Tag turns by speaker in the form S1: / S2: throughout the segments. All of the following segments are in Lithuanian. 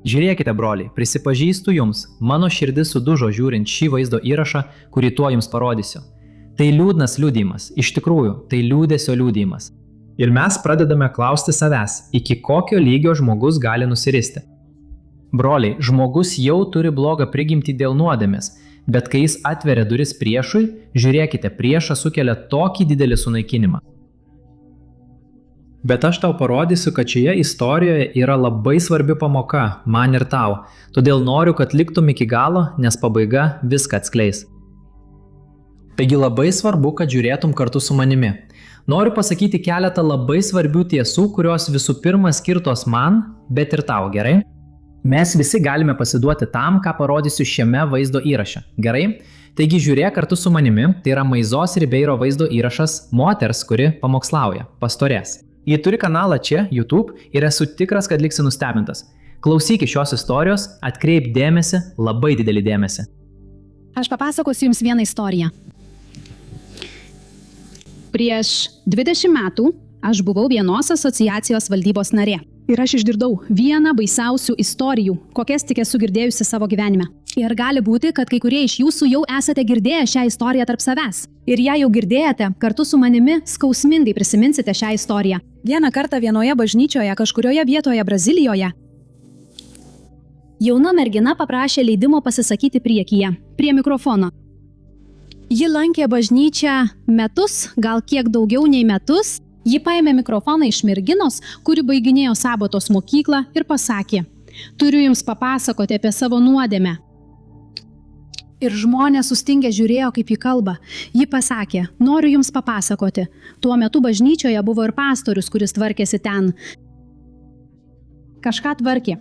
S1: Žiūrėkite, broliai, prisipažįstu jums, mano širdis sudužo žiūrint šį vaizdo įrašą, kurį tuo jums parodysiu. Tai liūdnas liudijimas, iš tikrųjų, tai liūdesio liudijimas. Ir mes pradedame klausti savęs, iki kokio lygio žmogus gali nusiristi. Broliai, žmogus jau turi blogą prigimtį dėl nuodėmės, bet kai jis atveria duris priešui, žiūrėkite, priešas sukelia tokį didelį sunaikinimą. Bet aš tau parodysiu, kad šioje istorijoje yra labai svarbi pamoka, man ir tau. Todėl noriu, kad liktum iki galo, nes pabaiga viską atskleis. Taigi labai svarbu, kad žiūrėtum kartu su manimi. Noriu pasakyti keletą labai svarbių tiesų, kurios visų pirma skirtos man, bet ir tau, gerai? Mes visi galime pasiduoti tam, ką parodysiu šiame vaizdo įraše, gerai? Taigi žiūrėk kartu su manimi, tai yra Maizos Ribeiro vaizdo įrašas moters, kuri pamokslauja, pastorės. Ji turi kanalą čia, YouTube, ir esu tikras, kad liksi nustebintas. Klausyk šios istorijos, atkreip dėmesį, labai didelį dėmesį.
S2: Aš papasakosiu jums vieną istoriją. Prieš 20 metų aš buvau vienos asociacijos valdybos narė. Ir aš išgirdau vieną baisiausių istorijų, kokias tik esu girdėjusi savo gyvenime. Ir gali būti, kad kai kurie iš jūsų jau esate girdėję šią istoriją tarp savęs. Ir ją jau girdėjote, kartu su manimi skausmingai prisiminsite šią istoriją. Vieną kartą vienoje bažnyčioje, kažkurioje vietoje Brazilijoje, jauna mergina paprašė leidimo pasisakyti priekyje, prie mikrofono. Ji lankė bažnyčią metus, gal kiek daugiau nei metus. Ji paėmė mikrofoną iš merginos, kuri baiginėjo Sabatos mokyklą ir pasakė: "Turiu jums papasakoti apie savo nuodėmę." Ir žmonės sustingę žiūrėjo, kaip ji kalba. Ji pasakė: "Noriu jums papasakoti." Tuo metu bažnyčioje buvo ir pastorius, kuris tvarkėsi ten. Kažką tvarkė.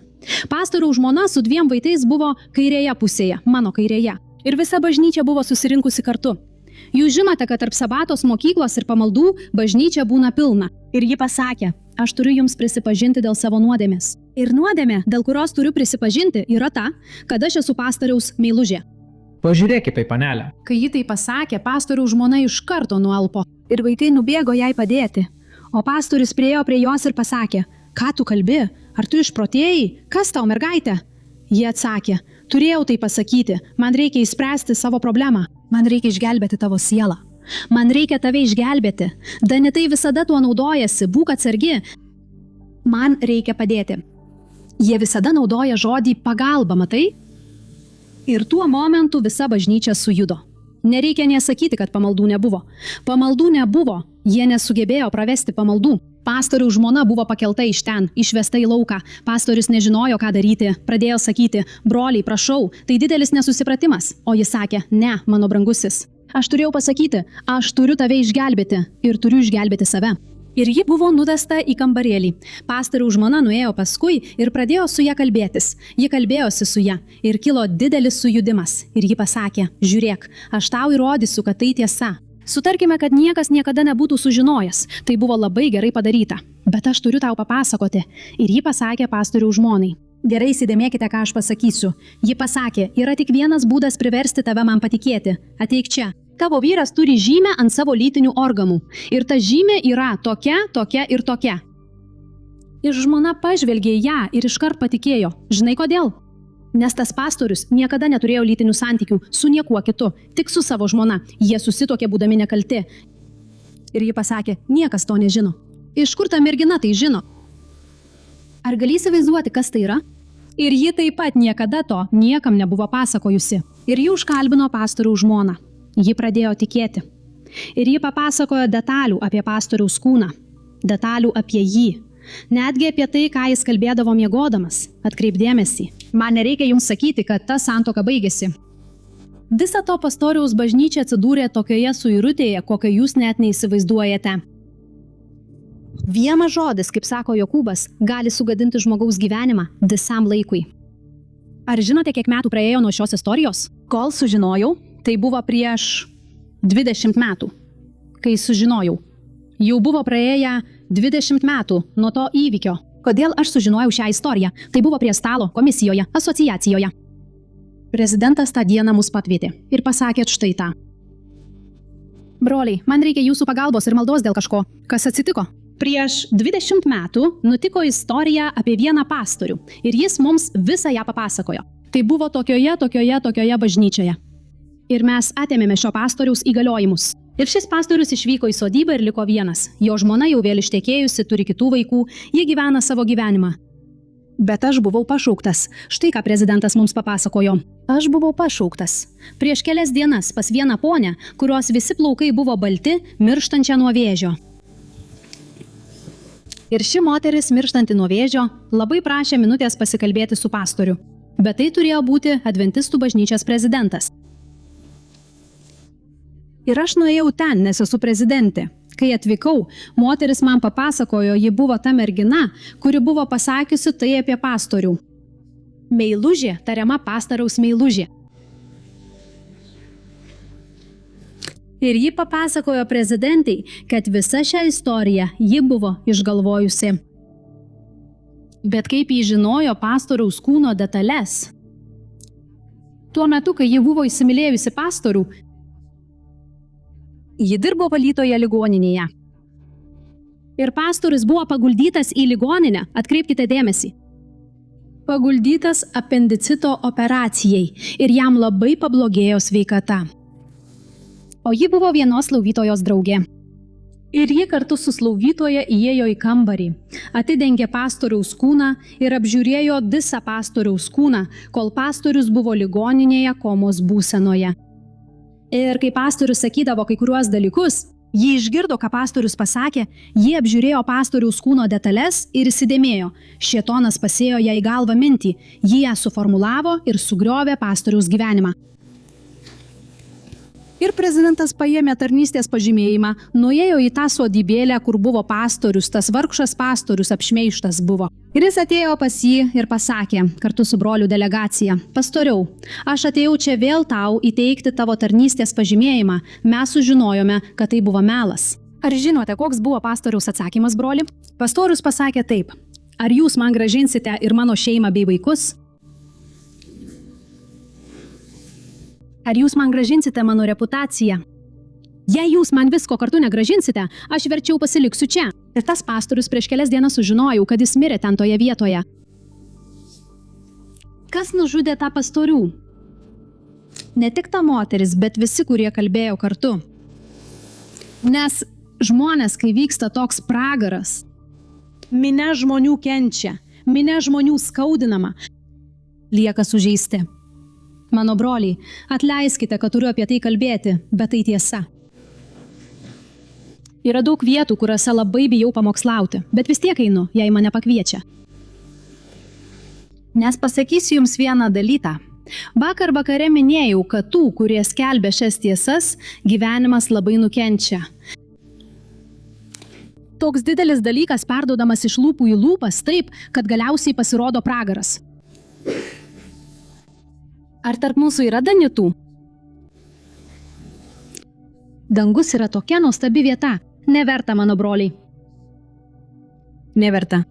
S2: Pastoriaus žmona su 2 vaikais buvo kairėje pusėje, mano kairėje. Ir visa bažnyčia buvo susirinkusi kartu. Jūs žinote, kad tarp Sabatos mokyklos ir pamaldų bažnyčia būna pilna. Ir ji pasakė: "Aš turiu jums prisipažinti dėl savo nuodėmės." Ir nuodėmė, dėl kurios turiu prisipažinti, yra ta, kad aš esu pastoriaus meilužė.
S1: Pažiūrėkite į panelę.
S2: Kai ji tai pasakė, pastoriaus žmona iš karto nualpo. Ir vaikai nubėgo jai padėti. O pastorius priėjo prie jos ir pasakė: "Ką tu kalbi? Ar tu išprotėjai? Kas tau, mergaitė?" Ji atsakė: "Turėjau tai pasakyti. Man reikia išspręsti savo problemą. Man reikia išgelbėti tavo sielą. Man reikia tave išgelbėti. Danitai visada tuo naudojasi, būk atsargi. Man reikia padėti." Jie visada naudoja žodį pagalba, matai? Ir tuo momentu visa bažnyčia sujudo. Nereikia nesakyti, kad pamaldų nebuvo. Pamaldų nebuvo, jie nesugebėjo pravesti pamaldų. Pastoriaus žmona buvo pakelta iš ten, išvesta į lauką. Pastorius nežinojo, ką daryti. Pradėjo sakyti: "Broliai, prašau, tai didelis nesusipratimas." O jis sakė: "Ne, mano brangusis. Aš turėjau pasakyti, aš turiu tave išgelbėti ir turiu išgelbėti save." Ir ji buvo nuvesta į kambarėlį. Pastoriaus žmona nuėjo paskui ir pradėjo su ją kalbėtis. Ji kalbėjosi su ją ir kilo didelis sujudimas. Ir ji pasakė: "Žiūrėk, aš tau įrodysiu, kad tai tiesa. Sutarkime, kad niekas niekada nebūtų sužinojęs. Tai buvo labai gerai padaryta. Bet aš turiu tau papasakoti." Ir ji pasakė pastoriaus žmonai: "Gerai įsidėmėkite, ką aš pasakysiu." Ji pasakė: "Yra tik vienas būdas priversti tave man patikėti. Ateik čia. Tavo vyras turi žymę ant savo lytinių organų. Ir ta žymė yra tokia, tokia ir tokia." Ir žmona pažvelgė į ją ir iškart patikėjo. Žinai kodėl? Nes tas pastorius niekada neturėjo lytinių santykių su niekuo kitu, tik su savo žmona. Jie susituokė būdami nekalti. Ir ji pasakė: "Niekas to nežino." Iš kur ta mergina tai žino? Ar gali įsivaizduoti, kas tai yra? Ir ji taip pat niekada to niekam nebuvo pasakojusi. Ir ji užkalbino pastoriaus žmoną. Ji pradėjo tikėti. Ir ji papasakojo detalių apie pastoriaus kūną. Detalių apie jį. Netgi apie tai, ką jis kalbėdavo miegodamas. Atkreip dėmesį. Man nereikia jums sakyti, kad ta santuoka baigėsi. Visa to pastoriaus bažnyčia atsidūrė tokioje suirutėje, kokią jūs net neįsivaizduojate. Vienas žodis, kaip sako Jokūbas, gali sugadinti žmogaus gyvenimą visam laikui. Ar žinote, kiek metų praėjo nuo šios istorijos? Kol sužinojau, tai buvo prieš 20 metų. Kai sužinojau, jau buvo praėję 20 metų nuo to įvykio. Kodėl aš sužinojau šią istoriją? Tai buvo prie stalo, komisijoje, asociacijoje. Prezidentas tą dieną mus pakvietė ir pasakė štai tą: "Broliai, man reikia jūsų pagalbos ir maldos dėl kažko." Kas atsitiko? Prieš 20 metų nutiko istorija apie vieną pastorių ir jis mums visą ją papasakojo. Tai buvo tokioje bažnyčioje. Ir mes atėmėme šio pastoriaus įgaliojimus. Ir šis pastorius išvyko į sodybą ir liko vienas. Jo žmona jau vėl ištekėjusi, turi kitų vaikų, jie gyvena savo gyvenimą. Bet aš buvau pašauktas. Štai ką prezidentas mums papasakojo. Aš buvau pašauktas. Prieš kelias dienas pas vieną ponę, kurios visi plaukai buvo balti, mirštančią nuo vėžio. Ir ši moteris, mirštanti nuo vėžio, labai prašė minutės pasikalbėti su pastoriu. Bet tai turėjo būti Adventistų bažnyčios prezidentas. Ir aš nuėjau ten, nes esu prezidentė. Kai atvykau, moteris man papasakojo, ji buvo ta mergina, kuri buvo pasakiusi tai apie pastorių. Meilužė, tariama pastoriaus meilužė. Ir ji papasakojo prezidentai, kad visą šią istoriją ji buvo išgalvojusi. Bet kaip ji žinojo pastoriaus kūno detalės? Tuo metu, kai ji buvo įsimylėjusi pastorių, ji dirbo valytoje ligoninėje. Ir pastorius buvo paguldytas į ligoninę, atkreipkite dėmesį. Paguldytas apendicito operacijai ir jam labai pablogėjo sveikata. O ji buvo vienos slaugytojos draugė. Ir ji kartu su slaugytoja įėjo į kambarį, atidengė pastoriaus kūną ir apžiūrėjo visą pastoriaus kūną, kol pastorius buvo ligoninėje komos būsenoje. Ir kai pastorius sakydavo kai kuriuos dalykus, ji išgirdo, ką pastorius pasakė, ji apžiūrėjo pastoriaus kūno detalės ir įsidėmėjo. Šėtonas pasėjo ją į galvą mintį, ji ją suformulavo ir sugriovė pastoriaus gyvenimą. Ir prezidentas paėmė tarnystės pažymėjimą, nuėjo į tą sodybėlę, kur buvo pastorius, tas vargšas pastorius apšmeižtas buvo. Ir jis atėjo pas jį ir pasakė, kartu su brolių delegacija, pastoriau, aš atėjau čia vėl tau įteikti tavo tarnystės pažymėjimą, mes sužinojome, kad tai buvo melas. Ar žinote, koks buvo pastoriaus atsakymas, broli? Pastorius pasakė taip, ar jūs man grąžinsite ir mano šeimą bei vaikus? Ar jūs man grąžinsite mano reputaciją? Jei jūs man visko kartu negrąžinsite, aš verčiau pasiliksiu čia. Ir tas pastorius prieš kelias dienas sužinojau, kad jis mirė ten toje vietoje. Kas nužudė tą pastorių? Ne tik ta moteris, bet visi, kurie kalbėjo kartu. Nes žmonės, kai vyksta toks pragaras, minia žmonių kenčia, minia žmonių skaudinama, lieka sužeisti. Mano broliai, atleiskite, kad turiu apie tai kalbėti, bet tai tiesa. Yra daug vietų, kuriuose labai bijau pamokslauti, bet vis tiek einu, jei mane pakviečia. Nes pasakysiu jums vieną dalyką. Vakar vakare minėjau, kad tų, kurie skelbia šias tiesas, gyvenimas labai nukenčia. Toks didelis dalykas perduodamas iš lūpų į lūpas taip, kad galiausiai pasirodo pragaras. Ar tarp mūsų yra danitų? Dangus yra tokia nuostabi vieta. Neverta, mano broliai. Neverta.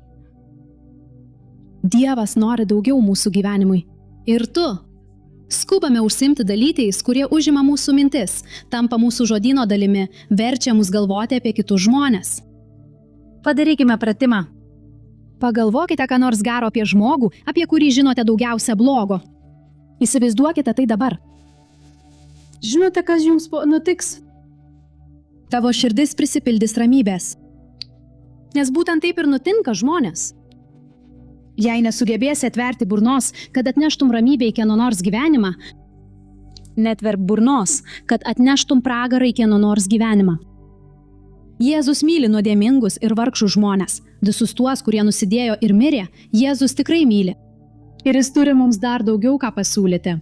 S2: Dievas nori daugiau mūsų gyvenimui. Ir tu. Skubame užsiimti dalykais, kurie užima mūsų mintis, tampa mūsų žodyno dalimi, verčia mus galvoti apie kitus žmones. Padarykime pratimą. Pagalvokite, ką nors gero apie žmogų, apie kurį žinote daugiausia blogo. Įsivaizduokite tai dabar. Žinote, kas jums nutiks? Tavo širdis prisipildys ramybės. Nes būtent taip ir nutinka žmonės. Jei nesugebėsi atverti burnos, kad atneštum ramybę į kieno nors gyvenimą, netverk burnos, kad atneštum pragarą į kieno nors gyvenimą. Jėzus myli nuodėmingus ir vargšus žmonės. Visus tuos, kurie nusidėjo ir mirė, Jėzus tikrai myli. Ir jis turi mums dar daugiau ką pasiūlyti.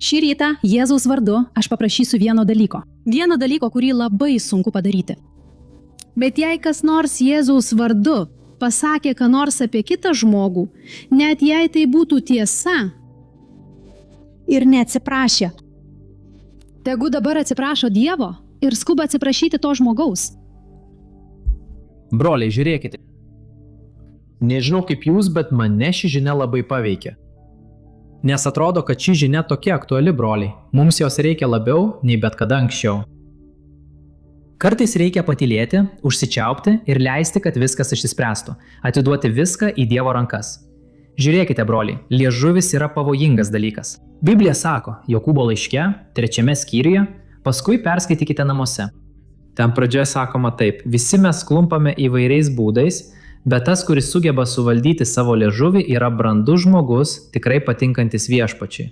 S2: Šį rytą Jėzaus vardu aš paprašysiu vieno dalyko. Vieno dalyko, kurį labai sunku padaryti. Bet jei kas nors Jėzaus vardu pasakė ką nors apie kitą žmogų, net jei tai būtų tiesa, ir neatsiprašė, tegu dabar atsiprašo Dievo ir skuba atsiprašyti to žmogaus.
S1: Broliai, žiūrėkite. Nežinau kaip jūs, bet mane ši žinia labai paveikė. Nes atrodo, kad ši žinia tokia aktuali, broliai. Mums jos reikia labiau nei bet kada anksčiau. Kartais reikia patylėti, užsičiaupti ir leisti, kad viskas išsispręstų, atiduoti viską į Dievo rankas. Žiūrėkite, broliai, liežuvis yra pavojingas dalykas. Biblija sako, Jokūbo laiške, 3 skyriuje, paskui perskaitykite namuose. Ten pradžioje sakoma taip, visi mes klumpame įvairiais būdais, bet tas, kuris sugeba suvaldyti savo liežuvį, yra brandus žmogus, tikrai patinkantis Viešpačiui.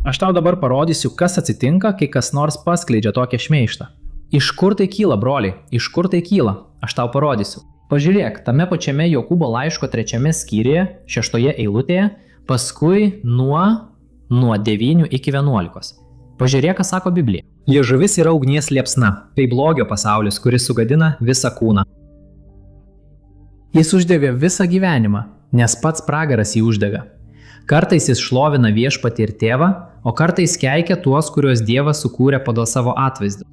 S1: Aš tau dabar parodysiu, kas atsitinka, kai kas nors paskleidžia tokią šmeižtą. Iš kur tai kyla, broliai? Iš kur tai kyla? Aš tau parodysiu. Pažiūrėk, tame pačiame Jokūbo laiško 3 skyriuje, 6 eilutėje, paskui nuo 9 iki 11. Pažiūrėk, ką sako Biblija. Liežuvis yra ugnies liepsna, tai blogio pasaulis, kuris sugadina visą kūną. Jis uždegė visą gyvenimą, nes pats pragaras jį uždega. Kartais jis šlovina Viešpatį ir Tėvą, o kartais keikia tuos, kuriuos Dievas sukūrė pagal savo atvaizdą.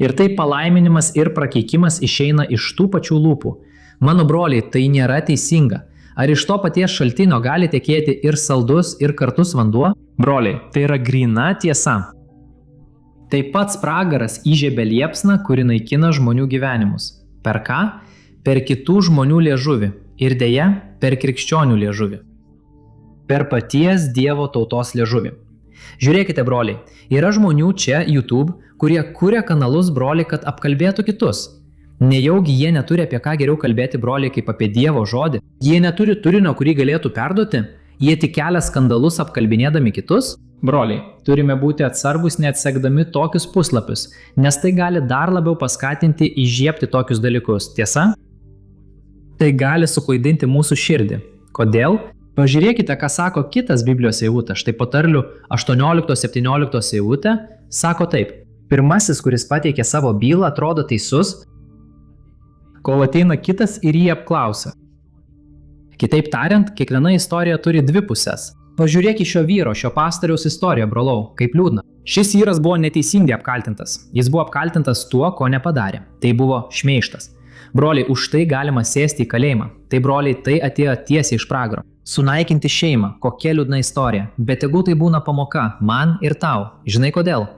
S1: Ir tai palaiminimas ir prakeikimas išeina iš tų pačių lūpų. Mano broliai, tai nėra teisinga. Ar iš to paties šaltinio gali tekėti ir saldus, ir kartus vanduo? Broliai, tai yra gryna tiesa. Tai pats pragaras įžiebė liepsną, kuri naikina žmonių gyvenimus. Per ką? Per kitų žmonių liežuvį. Ir deja, per krikščionių liežuvį. Per paties Dievo tautos liežuvį. Žiūrėkite, broliai, yra žmonių čia YouTube, kurie kuria kanalus, broliai, kad apkalbėtų kitus. Nejaugi jie neturi apie ką geriau kalbėti, broliai, kaip apie Dievo žodį. Jie neturi turinio, kurį galėtų perduoti. Jie tik kelia skandalus apkalbinėdami kitus. Broliai, turime būti atsargus neatsekdami tokius puslapius, nes tai gali dar labiau paskatinti įžiebti tokius dalykus. Tiesa? Tai gali suklaidinti mūsų širdį. Kodėl? Pažiūrėkite, ką sako kitas Biblijos eilutė. Štai Patarlių 18-17 eilutė sako taip. Pirmasis, kuris pateikė savo bylą, atrodo teisus, kol ateina kitas ir jį apklausia. Kitaip tariant, kiekviena istorija turi dvi pusės. Pažiūrėk į šio vyro, šio pastoriaus istoriją, brolau, kaip liūdna. Šis vyras buvo neteisingai apkaltintas. Jis buvo apkaltintas tuo, ko nepadarė. Tai buvo šmeižtas. Broliai, už tai galima sėsti į kalėjimą. Tai broliai, tai atėjo tiesiai iš pragaro. Sunaikinti šeimą, kokia liūdna istorija. Bet tegul tai būna pamoka, man ir tau. Žinai kodėl?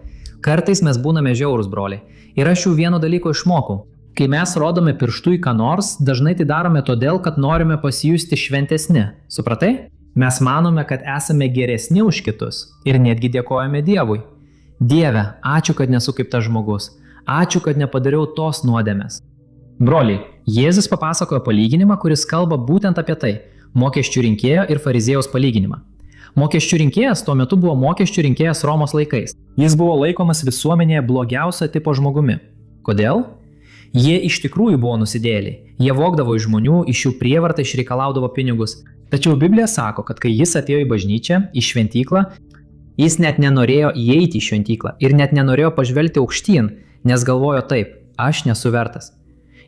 S1: Kartais mes būname žiaurūs, broliai. Ir aš jau vieno dalyko išmokau. Kai mes rodome pirštų į ką nors, dažnai tai darome todėl, kad norime pasijusti šventesni. Supratai? Mes manome, kad esame geresni už kitus ir netgi dėkojame Dievui. Dieve, ačiū, kad nesu kaip tas žmogus. Ačiū, kad nepadariau tos nuodėmės. Broliai, Jėzus papasakojo palyginimą, kuris kalba būtent apie tai – mokesčių rinkėjo ir fariziejaus palyginimą. Mokesčių rinkėjas tuo metu buvo mokesčių rinkėjas Romos laikais. Jis buvo laikomas visuomenėje blogiausio tipo žmogumi. Kodėl? Jie iš tikrųjų buvo nusidėjėliai. Jie vogdavo iš žmonių, iš jų prievartą išreikalaudavo pinigus. Tačiau Biblija sako, kad kai jis atėjo į bažnyčią, į šventyklą, jis net nenorėjo įeiti į šventyklą ir net nenorėjo pažvelgti aukštyn, nes galvojo taip, aš nesu vertas.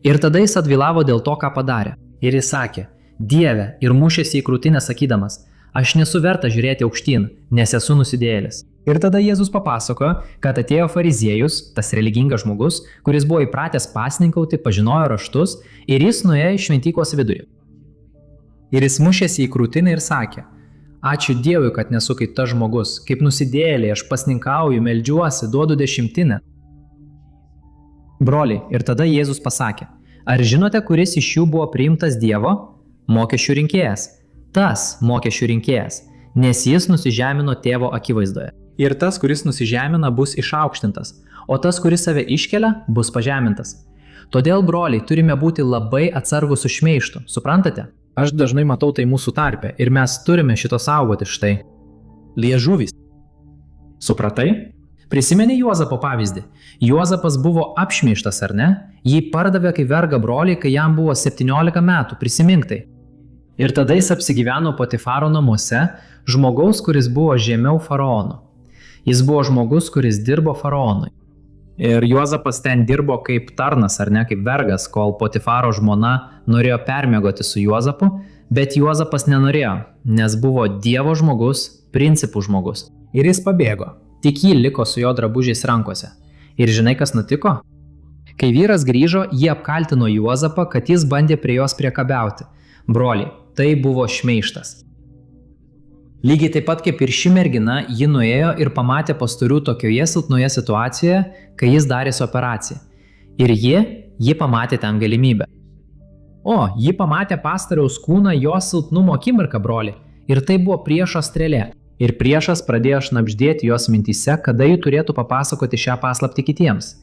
S1: Ir tada jis atvilavo dėl to, ką padarė. Ir jis sakė, Dieve, ir mušėsi į krūtinę sakydamas, aš nesu vertas žiūrėti aukštyn, nes esu nusidėjėlis. Ir tada Jėzus papasakojo, kad atėjo fariziejus, tas religingas žmogus, kuris buvo įpratęs pasninkauti, pažinojo raštus ir jis nuėjo į šventyklos vidurį. Ir jis mušėsi į krūtinę ir sakė, ačiū Dievui, kad nesu kaip tas žmogus, kaip nusidėjėliai, aš pasninkauju, meldžiuosi, duodu dešimtinę. Broliai, ir tada Jėzus pasakė, ar žinote, kuris iš jų buvo priimtas Dievo? Mokesčių rinkėjas. Tas mokesčių rinkėjas, nes jis nusižemino tėvo akivaizdoje. Ir tas, kuris nusižemina, bus išaukštintas, o tas, kuris save iškelia, bus pažemintas. Todėl, broliai, turime būti labai atsargūs su šmeižtu, suprantate? Aš dažnai matau tai mūsų tarpe ir mes turime šito saugoti štai. Liežuvis. Supratai? Prisimeni Juozapo pavyzdį. Juozapas buvo apšmeižtas, ar ne? Jį pardavė kaip vergą brolį, kai jam buvo 17 metų, prisimink tai. Ir tada jis apsigyveno Potifaro namuose, žmogaus, kuris buvo žemiau faraono. Jis buvo žmogus, kuris dirbo faraonui. Ir Juozapas ten dirbo kaip tarnas, ar ne, kaip vergas, kol Potifaro žmona norėjo permiegoti su Juozapu, bet Juozapas nenorėjo, nes buvo Dievo žmogus, principų žmogus. Ir jis pabėgo. Tik jį liko su jo drabužiais rankose. Ir žinai, kas nutiko? Kai vyras grįžo, jie apkaltino Juozapą, kad jis bandė prie jos priekabiauti. Broliai, tai buvo šmeižtas. Lygiai taip pat kaip ir ši mergina, ji nuėjo ir pamatė pastorių tokioje silpnoje situacijoje, kai jis darėsi operaciją. Ir ji pamatė ten galimybę. O, ji pamatė pastoriaus kūną jo silpnumo akimirką, broli. Ir tai buvo priešo strėlė. Ir priešas pradėjo šnabždėti jos mintyse, kada ji turėtų papasakoti šią paslaptį kitiems.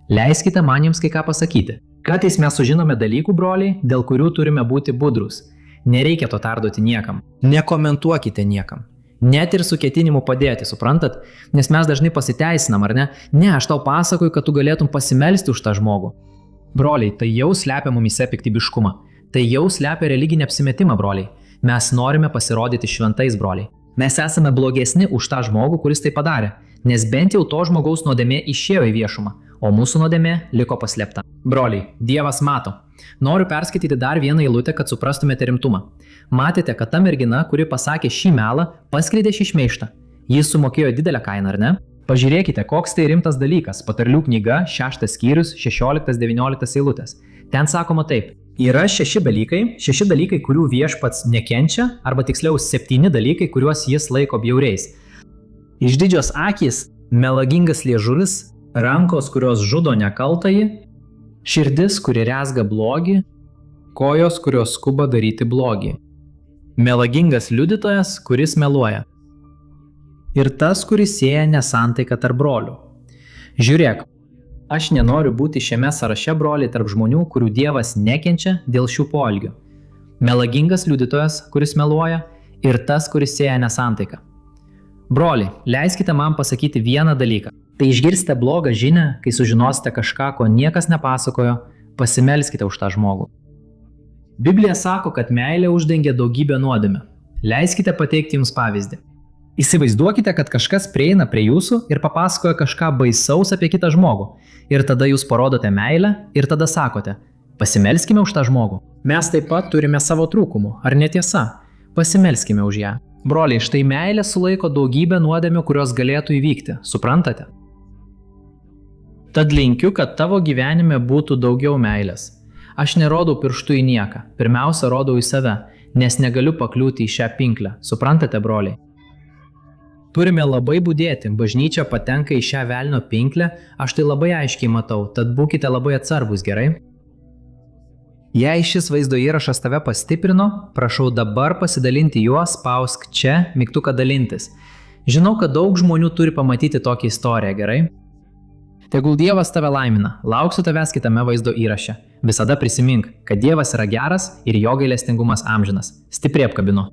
S1: Leiskite man jums kai ką pasakyti. Kartais mes sužinome dalykų, broliai, dėl kurių turime būti budrūs. Nereikia to perduoti niekam. Nekomentuokite niekam. Net ir su ketinimu padėti, suprantat? Nes mes dažnai pasiteisinam, ar ne? Ne, aš tau pasakoju, kad tu galėtum pasimelsti už tą žmogų. Broliai, tai jau slepia mumise piktybiškumą. Tai jau slepia religinį apsimetimą, broliai. Mes norime pasirodyti šventais, broliai. Mes esame blogesni už tą žmogų, kuris tai padarė. Nes bent jau to žmogaus nuodėmė išėjo į viešumą, o mūsų nuodėmė liko paslėpta. Broliai, Dievas mato. Noriu perskaityti dar vieną eilutę, kad suprastumėte rimtumą. Matėte, kad ta mergina, kuri pasakė šį melą, paskleidė šį šmeižtą. Jis sumokėjo didelę kainą, ar ne? Pažiūrėkite, koks tai rimtas dalykas. Patarlių knyga, 6 skyrius, 16-19 eilutės. Ten sakoma taip. Yra 6 dalykai, kurių viešpats nekenčia, arba tiksliau 7 dalykai, kuriuos jis laiko bjauriais. Išdidžios akys, melagingas liežuvis, rankos, kurios žudo nekaltąjį, širdis, kuri rezga blogį, kojos, kurios skuba daryti blogį, melagingas liudytojas, kuris meluoja, ir tas, kuris sėja nesantaiką tarp brolių. Žiūrėk, aš nenoriu būti šiame sąraše, broliai, tarp žmonių, kurių Dievas nekenčia dėl šių poelgių. Melagingas liudytojas, kuris meluoja, ir tas, kuris sėja nesantaiką. Broli, leiskite man pasakyti vieną dalyką. Tai išgirsite blogą žinią, kai sužinosite kažką, ko niekas nepasakojo, pasimelskite už tą žmogų. Biblija sako, kad meilė uždengia daugybę nuodėmių. Leiskite pateikti jums pavyzdį. Įsivaizduokite, kad kažkas prieina prie jūsų ir papasakoja kažką baisaus apie kitą žmogų. Ir tada jūs parodote meilę ir tada sakote, pasimelskime už tą žmogų. Mes taip pat turime savo trūkumų, ar netiesa? Pasimelskime už ją. Broliai, štai meilė sulaiko daugybę nuodėmių, kurios galėtų įvykti, suprantate? Tad linkiu, kad tavo gyvenime būtų daugiau meilės. Aš nerodau pirštų į nieką, pirmiausia rodau į save, nes negaliu pakliūti į šią pinklę, suprantate, broliai? Turime labai budėti, bažnyčia patenka į šią velnio pinklę, aš tai labai aiškiai matau, tad būkite labai atsargus, gerai? Jei šis vaizdo įrašas tave pastiprino, prašau dabar pasidalinti juo, spausk čia mygtuką dalintis. Žinau, kad daug žmonių turi pamatyti tokią istoriją, gerai? Tegul Dievas tave laimina, lauksiu tavęs kitame vaizdo įraše. Visada prisimink, kad Dievas yra geras ir jo gailestingumas amžinas. Stipriai apkabinu.